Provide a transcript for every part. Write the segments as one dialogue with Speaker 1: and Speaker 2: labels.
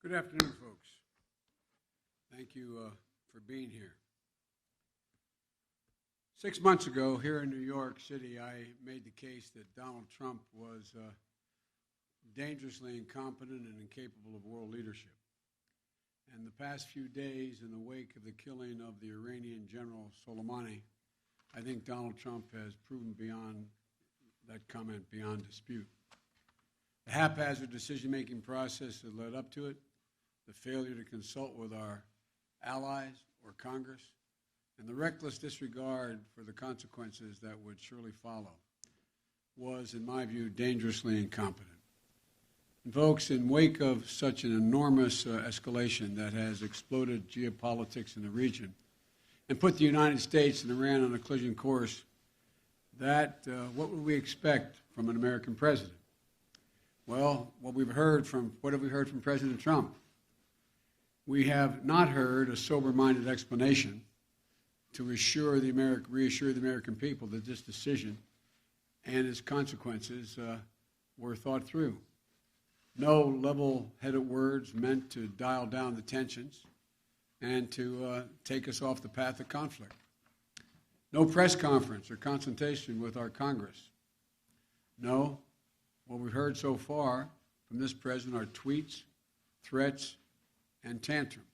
Speaker 1: Good afternoon, folks. Thank you for being here. 6 months ago, here in New York City, I made the case that Donald Trump was dangerously incompetent and incapable of world leadership. And the past few days, in the wake of the killing of the Iranian General Soleimani, I think Donald Trump has proven beyond that comment beyond dispute. The haphazard decision-making process that led up to it, the failure to consult with our allies or Congress, and the reckless disregard for the consequences that would surely follow was, in my view, dangerously incompetent. And folks, in wake of such an enormous escalation that has exploded geopolitics in the region and put the United States and Iran on a collision course, what would we expect from an American president? Well, what have we heard from President Trump? We have not heard a sober-minded explanation to reassure the American people that this decision and its consequences were thought through. No level-headed words meant to dial down the tensions and to take us off the path of conflict. No press conference or consultation with our Congress. No, what we've heard so far from this president are tweets, threats, and tantrums.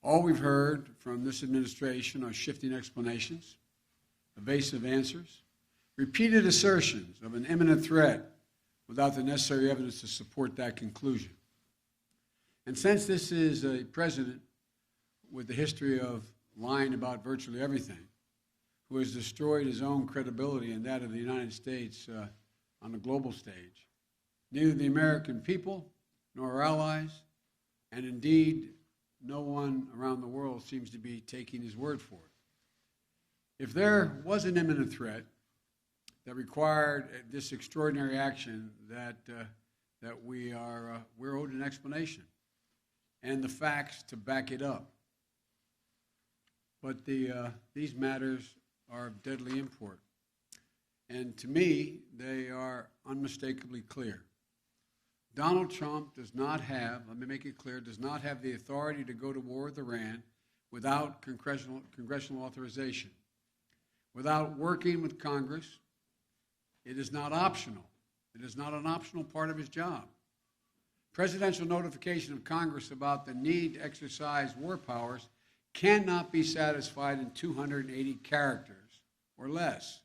Speaker 1: All we've heard from this administration are shifting explanations, evasive answers, repeated assertions of an imminent threat without the necessary evidence to support that conclusion. And since this is a president with the history of lying about virtually everything, who has destroyed his own credibility and that of the United States on the global stage, neither the American people nor our allies, and indeed no one around the world seems to be taking his word for it. If there was an imminent threat that required this extraordinary action, we're owed an explanation and the facts to back it up. But these matters are of deadly import, and to me, they are unmistakably clear. Donald Trump does not have, let me make it clear, does not have the authority to go to war with Iran without congressional authorization. Without working with Congress, it is not optional. It is not an optional part of his job. Presidential notification of Congress about the need to exercise war powers cannot be satisfied in 280 characters or less.